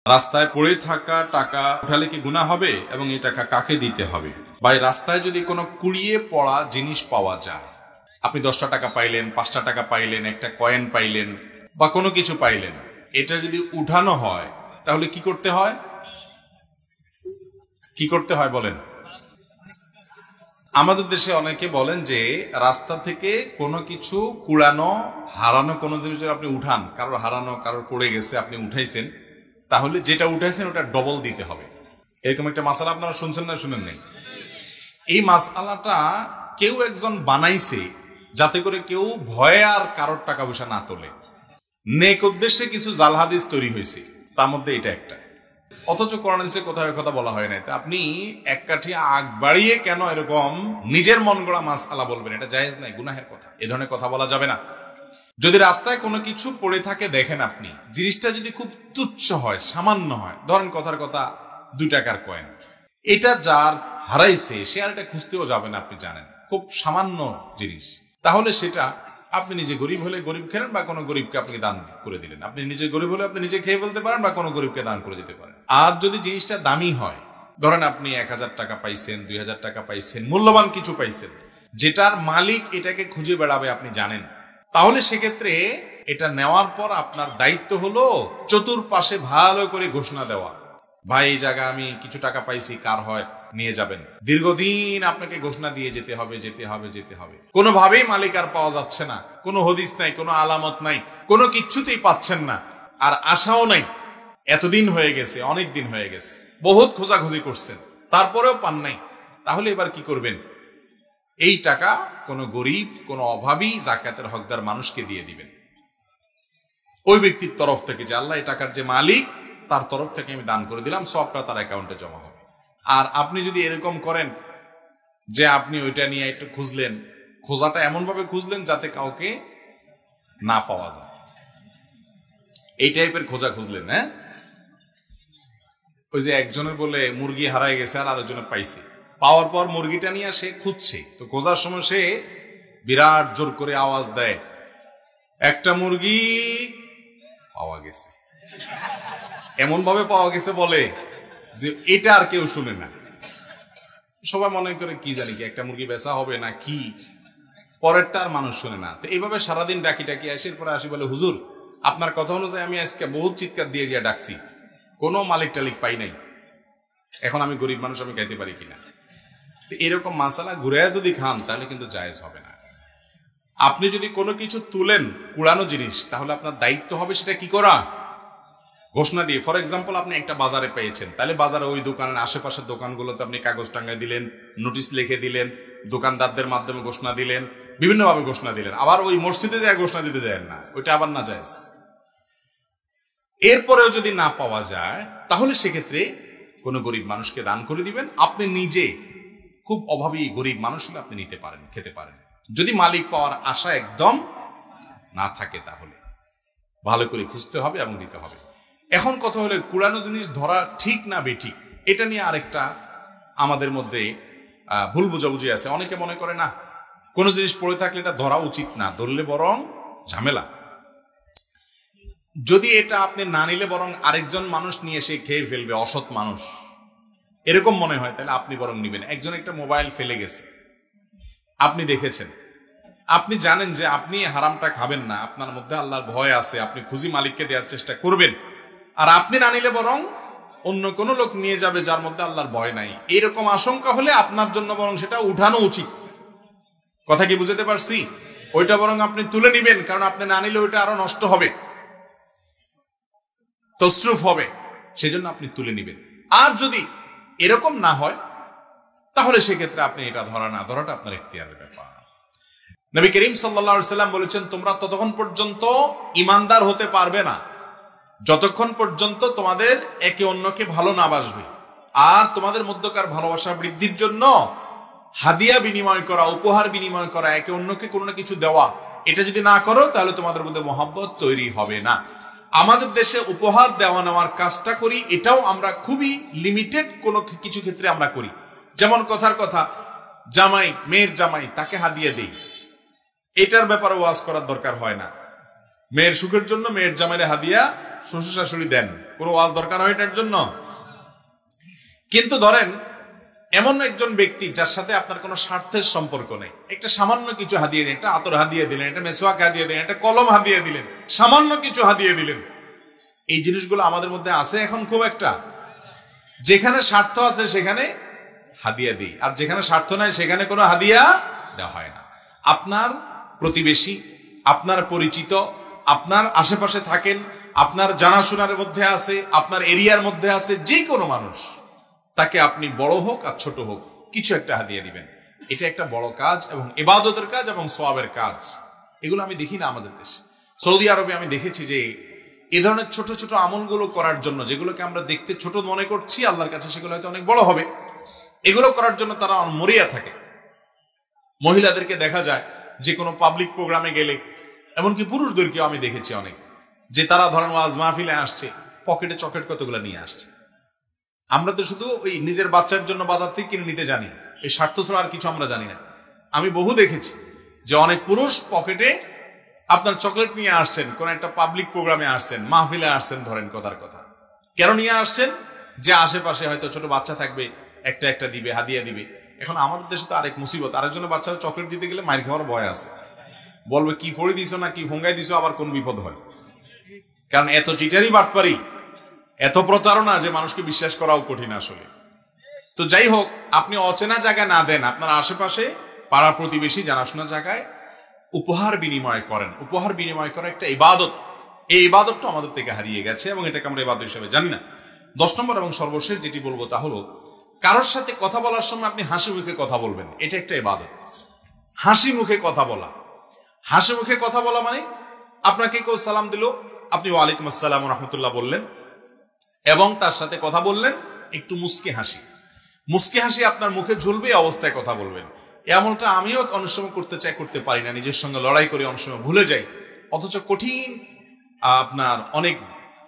রাস্তায় পড়ে থাকা টাকা উঠালে কি গুনাহ হবে এবং এই টাকা কাকে দিতে হবে? ভাই, রাস্তায় যদি কোনো কুড়িয়ে পড়া জিনিস পাওয়া যায়, আপনি 10টা টাকা পাইলেন, 5টা টাকা পাইলেন, একটা কয়েন পাইলেন বা কোনো কিছু পাইলেন, এটা যদি উঠানো হয় তাহলে কি করতে হয়? কি করতে হয় বলেন? আমাদের দেশে অনেকে বলেন যে রাস্তা থেকে কোনো কিছু কুড়ানো, হারানো কোনো জিনিস যদি আপনি উঠান, কারোর হারানো, কারোর পড়ে গেছে, আপনি উঠাইছেন, তাহলে যেটা উঠাইছেন ওটা ডবল দিতে হবে। এরকম একটা মাসালা আপনারা শুনছেন না শুনেন নাই? এই মাসালাটা কেউ একজন বানাইছে যাতে করে কেউ ভয়ে আর কারোর টাকা পয়সা না তোলে। নেক উদ্দেশ্যে কিছু জাল হাদিস তৈরি হয়েছে, তার মধ্যে এটা একটা। অথচ কোরআন হাদিসে কোথাও কথা বলা হয় নাই। তা আপনি এক কাঠি আগ বাড়িয়ে কেন এরকম নিজের মন গড়া মাসআলা বলবেন? এটা জায়েজ নাই, গুনাহের কথা। এ ধরনের কথা বলা যাবে না। যদি রাস্তায় কোনো কিছু পড়ে থাকে দেখেন, আপনি জিনিসটা যদি খুব তুচ্ছ হয়, সামান্য হয়, ধরেন কথার কথা 2 টাকার কয়েন, এটা যার হারাইছে সে আর এটা খুঁজতেও যাবে না, আপনি জানেন খুব সামান্য জিনিস, তাহলে সেটা আপনি নিজে গরিব হলে গরিব খেলেন বা কোনো গরিবকে আপনি দান করে দিলেন। আপনি নিজে গরিব হলে আপনি নিজে খেয়ে ফেলতে পারেন বা কোনো গরিবকে দান করে দিতে পারেন। আর যদি জিনিসটা দামি হয়, ধরেন আপনি 1000 টাকা পাইছেন, 2000 টাকা পাইছেন, মূল্যবান কিছু পাইছেন, যেটার মালিক এটাকে খুঁজে বেড়াবে আপনি জানেন, তাহলে সেক্ষেত্রে এটা নেওয়ার পর আপনার দায়িত্ব হলো চতুর্পাশে ভালো করে ঘোষণা দেওয়া, ভাই এই জায়গা আমি কিছু টাকা পাইছি, কার হয় নিয়ে যাবেন। দীর্ঘদিন আপনাকে ঘোষণা দিয়ে যেতে হবে, যেতে হবে, যেতে হবে। কোনোভাবেই মালিক আর পাওয়া যাচ্ছে না, কোনো হদিস নাই, কোনো আলামত নাই, কোনো কিচ্ছুতেই পাচ্ছেন না, আর আশাও নাই। এতদিন হয়ে গেছে, অনেক দিন হয়ে গেছে, বহুত খোঁজাখুঁজি করছেন, তারপরেও পান নাই। তাহলে এবার কি করবেন? এই টাকা কোনো গরিব, কোনো অভাবী, যাকাতের হকদার মানুষকে দিয়ে দিবেন। ওই ব্যক্তির তরফ থেকে, যে আল্লাহ এই টাকার যে মালিক, তার তরফ থেকে আমি দান করে দিলাম, সবটা তার অ্যাকাউন্টে জমা হবে। আর আপনি যদি এরকম করেন যে আপনি ওইটা নিয়ে একটু খুঁজলেন, খোঁজাটা এমন ভাবে খুঁজলেন যাতে কাউকে না পাওয়া যায়, এই টাইপের খোঁজা খুঁজলেন, হ্যাঁ? ওই যে একজনের বলে মুরগি হারায় গেছে আর আরেকজনে পাইছে, পাওয়ার পর মুরগিটা নিয়ে সে খুঁজছে, তো খোঁজার সময় সে বিরাট জোর করে আওয়াজ দেয়, একটা মুরগি পাওয়া গেছে। এমন ভাবে পাওয়া গেছে বলে যে এটা আর কেউ শুনে না। সবাই মনে করে কি জানি কি একটা মুরগি বেচা হবে না কি, পরেরটা আর মানুষ শুনে না। তো এইভাবে সারাদিন ডাকি ডাকি আসে, পরে আসি বলে, হুজুর আপনার কথা অনুযায়ী আমি আজকে বহুত চিৎকার দিয়ে দিয়ে ডাকছি, কোনো মালিক টালিক পাই নাই, এখন আমি গরিব মানুষ, আমি খাইতে পারি কিনা। এরকম মাসালা ঘুরে যদি খান তাহলে কিন্তু জায়েজ হবে না। আপনি যদি কোনো কিছু তুলেন, কুড়ানো জিনিস, তাহলে আপনার দায়িত্ব হবে সেটা কি করা, ঘোষণা দিয়ে। ফর এক্সাম্পল, আপনি একটা বাজারে পেয়েছেন, তাহলে বাজারে ওই দোকানের আশেপাশের দোকানগুলোতে আপনি কাগজ টাঙ্গাই দিলেন, নোটিশ লিখে দিলেন, দোকানদারদের মাধ্যমে ঘোষণা দিলেন, বিভিন্নভাবে ঘোষণা দিলেন। আবার ওই মসজিদে যায় ঘোষণা দিতে যায় না, ওইটা আবার না জায়েজ। এরপরেও যদি না পাওয়া যায় তাহলে সেক্ষেত্রে কোনো গরিব মানুষকে দান করে দিবেন। আপনি নিজে খুব অভাবী গরিব মানুষ হলে আপনি নিতে পারেন, খেতে পারেন, যদি মালিক পাওয়ার আশা একদম না থাকে। তাহলে ভালো করে খুঁজতে হবে এবং দিতে হবে। এখন কথা হলো, কুড়ানো জিনিস ধরা ঠিক না বেঠিক, এটা নিয়ে আরেকটা আমাদের মধ্যে ভুল বোঝাবুঝি আছে। অনেকে মনে করে না, কোনো জিনিস পড়ে থাকলে এটা ধরা উচিত না, ধরলে বরং ঝামেলা। যদি এটা আপনি না নিলে বরং আরেকজন মানুষ নিয়ে এসে খেয়ে ফেলবে, অসৎ মানুষ, এরকম মনে হয়, তাহলে আপনি বরং নিবেন। একজন একটা মোবাইল ফেলে গেছে, আপনি দেখেছেন, আপনি জানেন যে আপনি হারামটা খাবেন না, আপনার মধ্যে আল্লাহর ভয় আছে, আপনি খুঁজি মালিককে দেওয়ার চেষ্টা করবেন, আর আপনি না নিলে বরং অন্য কোনো লোক নিয়ে যাবে যার মধ্যে আল্লাহর ভয় নাই, এরকম আশঙ্কা হলে আপনার জন্য বরং সেটা উঠানো উচিত। কথা কি বুঝতে পারছি? ওইটা বরং আপনি তুলে নিবেন, কারণ আপনি না নিলে ওইটা আরো নষ্ট হবে, তসরুফ হবে, সেজন্য আপনি তুলে নিবেন। আর যদি এরকম না হয় তাহলে সেক্ষেত্রে আপনি এটা ধরা না ধরাটা আপনার ইখতিয়ারের ব্যাপার। নবী করিম সাল্লাল্লাহু আলাইহি সাল্লাম বলেছেন, তোমরা ততক্ষণ পর্যন্ত ঈমানদার হতে পারবে না যতক্ষণ পর্যন্ত তোমাদের একে অন্যকে ভালো না বাসবে। আর তোমাদের মধ্যকার ভালোবাসা বৃদ্ধির জন্য হাদিয়া বিনিময় করা, উপহার বিনিময় করা, একে অন্যকে কোনো না কিছু দেওয়া, এটা যদি না করো তাহলে তোমাদের মধ্যে মহব্বত তৈরি হবে না। আমাদের দেশে উপহার দেওয়া নেওয়ার কাজটা করি, এটাও আমরা খুবই লিমিটেড কোনো কিছু ক্ষেত্রে আমরা করি। যেমন কথার কথা, জামাই, মেয়ের জামাই, তাকে হাদিয়া দেই, এটার ব্যাপারে ওয়াজ করার দরকার হয় না। মেয়ের সুখের জন্য মেয়ের জামাইরে হাদিয়া শ্বশুর শাশুড়ি দেন, কোনো ওয়াজ দরকার হয় এটার জন্য। কিন্তু ধরেন এমন একজন ব্যক্তি যার সাথে আপনার কোনো স্বার্থের সম্পর্ক নেই, একটা সামান্য কিছু হাদিয়ে দিলেন, একটা আতর হাদিয়ে দিলেন, একটা মেসওয়াক হাদিয়ে দিলেন, একটা কলম হাদিয়ে দিলেন, সামান্য কিছু হাদিয়ে দিলেন, এই জিনিসগুলো আমাদের মধ্যে আছে এখন খুব একটা। যেখানে স্বার্থ আছে সেখানে হাদিয়া দিই, আর যেখানে স্বার্থ নাই সেখানে কোনো হাদিয়া দেওয়া হয় না। আপনার প্রতিবেশী, আপনার পরিচিত, আপনার আশেপাশে থাকেন, আপনার জানাশোনার মধ্যে আছে, আপনার এরিয়ার মধ্যে আছে, যে কোনো মানুষ, তাকে আপনি বড় হোক আর ছোট হোক কিছু একটা হাদিয়া দিবেন। এটা একটা বড় কাজ এবং ইবাদতের কাজ এবং সওয়াবের কাজ। এগুলো আমি দেখি না আমাদের দেশে। সৌদি আরবে আমি দেখেছি যে এই ধরনের ছোট ছোট আমলগুলো করার জন্য, যেগুলোকে আমরা দেখতে ছোট মনে করছি, আল্লাহর কাছে সেগুলো হয়তো অনেক বড় হবে, এগুলো করার জন্য তারা মরিয়া থাকে। মহিলাদেরকে দেখা যায় যে কোনো পাবলিক প্রোগ্রামে গেলে, এমনকি পুরুষদেরকেও আমি দেখেছি অনেক, যে তারা ধরেন ওয়াজ মাহফিলে আসছে, পকেটে চকলেট কতগুলো নিয়ে আসছে। আমরা তো শুধু ওই নিজের বাচ্চার জন্য বাজার থেকে কিনে নিতে জানি, এই স্বার্থ ছাড়া আর কিছু আমরা জানি না। আমি বহু দেখেছি যে অনেক পুরুষ পকেটে আপনার চকলেট নিয়ে আসছেন, কোন একটা পাবলিক প্রোগ্রামে আসছেন, মাহফিলে আসছেন, ধরেন কথার কথা, কেন নিয়ে আসছেন? যে আশেপাশে হয়তো ছোট বাচ্চা থাকবে, একটা একটা দিবে, হাদিয়া দিবে। এখন আমাদের দেশে তো আরেক মুসিবত, আরেকজনের বাচ্চারা চকলেট দিতে গেলে মাইর খাওয়ার ভয় আছে, বলবে কি পড়ে দিছো না কি ভঙ্গাই দিছো, আবার কোন বিপদ হয়। কারণ এত চিটারি বাটপারি, এত প্রতারণা যে মানুষকে বিশ্বাস করাও কঠিন আসলে। তো যাই হোক, আপনি অচেনা জায়গায় না দেন, আপনার আশেপাশে পাড়া প্রতিবেশী জানাশোনা জায়গায় উপহার বিনিময় করেন। উপহার বিনিময় করা একটা ইবাদত, এই ইবাদতটা আমাদের থেকে হারিয়ে গেছে এবং এটাকে আমরা ইবাদত হিসেবে জানি না। 10 নম্বর এবং সর্বশেষ যেটি বলবো তা হলো, কারোর সাথে কথা বলার সময় আপনি হাসি মুখে কথা বলবেন, এটা একটা ইবাদত। হাসি মুখে কথা বলা, হাসি মুখে কথা বলা মানে আপনাকে কেউ সালাম দিল, আপনি ওয়ালাইকুম আসসালাম রাহমাতুল্লাহ বললেন এবং তার সাথে কথা বললেন একটু মুস্কি হাসি। মুস্কি হাসি আপনার মুখে ঝুলবে, এই অবস্থায় কথা বলবেন। এমনটা আমিও অনেক সময় করতে চাই, করতে পারি না, নিজের সঙ্গে লড়াই করে অনেক সময় ভুলে যাই, অথচ কঠিন আপনার অনেক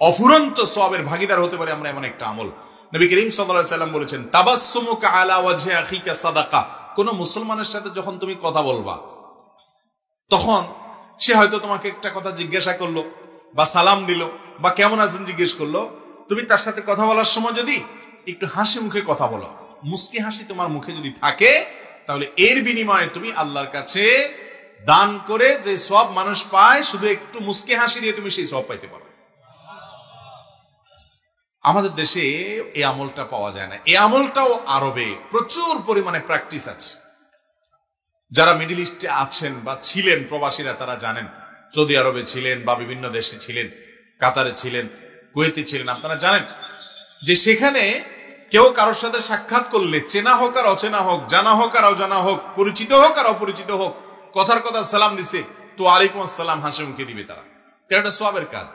অফুরন্ত সওয়াবের ভাগীদার হতে পারে আমরা এমন একটা আমল। নবী করিম সাল্লাল্লাহু আলাইহি সাল্লাম বলেছেন, তাবাসসুমুকা আলা ওয়াজহি আখিকা সাদাকা। কোন মুসলমানের সাথে যখন তুমি কথা বলবা, তখন সে হয়তো তোমাকে একটা কথা জিজ্ঞাসা করলো বা সালাম দিল বা কেমন আছেন জিজ্ঞেস করলো, তুমি তার সাথে কথা বলার সময় যদি একটু হাসি মুখে কথা বলো, মুস্কি হাসি তোমার মুখে যদি থাকে, তাহলে এর বিনিময়ে তুমি আল্লাহর কাছে দান করে যে সওয়াব মানুষ পায়, শুধু একটু মুস্কি হাসি দিয়ে তুমি সেই সওয়াব পাইতে পারো। আমাদের দেশে এই আমলটা পাওয়া যায় না। এই আমলটাও আরবে প্রচুর পরিমাণে প্র্যাকটিস আছে। যারা মিডল ইস্টে আছেন বা ছিলেন প্রবাসীরা, তারা জানেন, সৌদি আরবে ছিলেন বা বিভিন্ন দেশে ছিলেন, কাতারে ছিলেন, কুয়েতে ছিলেন, আপনারা জানেন যে সেখানে কেউ কারোর সাথে সাক্ষাৎ করলে, চেনা হোক আর অচেনা হোক, জানা হোক আর অজানা হোক, পরিচিত হোক আর অপরিচিত হোক, কথার কথা সালাম দিছে তো ওয়ালাইকুম আসসালাম হাসি মুখে দিবে তারা, কারণ এটা সওয়াবের কাজ।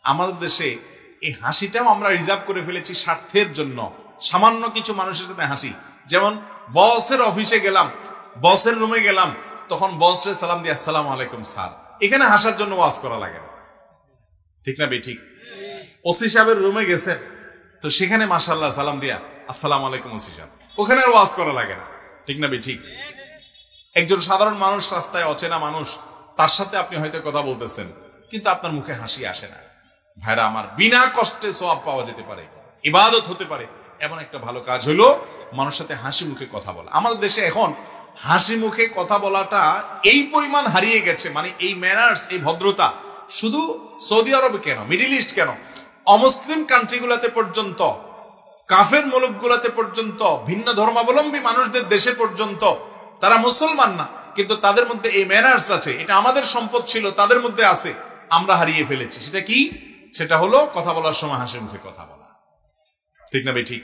আমাদের দেশে এই হাসিটাও আমরা রিজার্ভ করে ফেলেছি স্বার্থের জন্য। সামান্য কিছু মানুষের সাথে হাসি, যেমন বসের অফিসে গেলাম, বসের রুমে গেলাম, তখন বসের সালাম দিয়ে আসসালামু আলাইকুম স্যার, এখানে হাসার জন্য ওয়াজ করা লাগে না, ঠিক না ঠিক? ওসি সাহেবের রুমে গেছেন, তো সেখানে মাশাআল্লাহ সালাম দিয়া আসসালামু আলাইকুম ওসি সাহেব, ওখানে আর ওয়াজ করা লাগে না, ঠিক না ঠিক? একজন সাধারণ মানুষ, রাস্তায় অচেনা মানুষ, তার সাথে আপনি হয়তো কথা বলতেছেন, কিন্তু আপনার মুখে হাসি আসে না। ভাইরা আমার, বিনা কষ্টে সওয়াব পাওয়া যেতে পারে, ইবাদত হতে পারে, এমন একটা ভালো কাজ হলো মানুষের সাথে হাসি মুখে কথা বলা। আমাদের দেশে এখন হাসি মুখে কথা বলাটা এই পরিমাণ হারিয়ে গেছে, মানে এই ম্যানার্স, এই ভদ্রতা শুধু সৌদি আরবে কেন, মিডল ইস্ট কেন, অমুসলিম কান্ট্রিগুলোতে পর্যন্ত, কাফের মুলুকগুলোতে পর্যন্ত, ভিন্ন ধর্মাবলম্বী মানুষদের দেশে পর্যন্ত, তারা মুসলমান না কিন্তু তাদের মধ্যে এই ম্যানার্স আছে। এটা আমাদের সম্পদ ছিল, তাদের মধ্যে আছে, আমরা হারিয়ে ফেলেছি। সেটা কি? সেটা হলো কথা বলার সময় হাসি মুখে কথা বলা, ঠিক না ঠিক?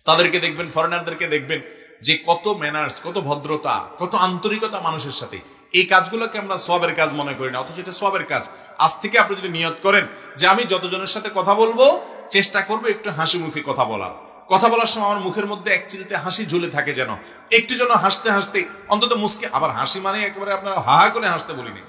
তাদেরকে দেখবেন, ফরেনারদেরকে দেখবেন যে কত ম্যানার্স, কত ভদ্রতা, কত আন্তরিকতা মানুষের সাথে। এই কাজগুলোকে আমরা সওয়াবের কাজ মনে করি না, অথচ এটা সওয়াবের কাজ। আজ থেকে আপনি যদি নিয়ত করেন যে আমি যতজনের সাথে কথা বলবো চেষ্টা করবো একটু হাসি মুখে কথা বলার, কথা বলার সময় আমার মুখের মধ্যে এক চিলতে হাসি ঝুলে থাকে, যেন একটু যেন হাসতে হাসতে অন্তত মুস্কে, আবার হাসি মানে একেবারে আপনার হা হা করে হাসতে বলিনি,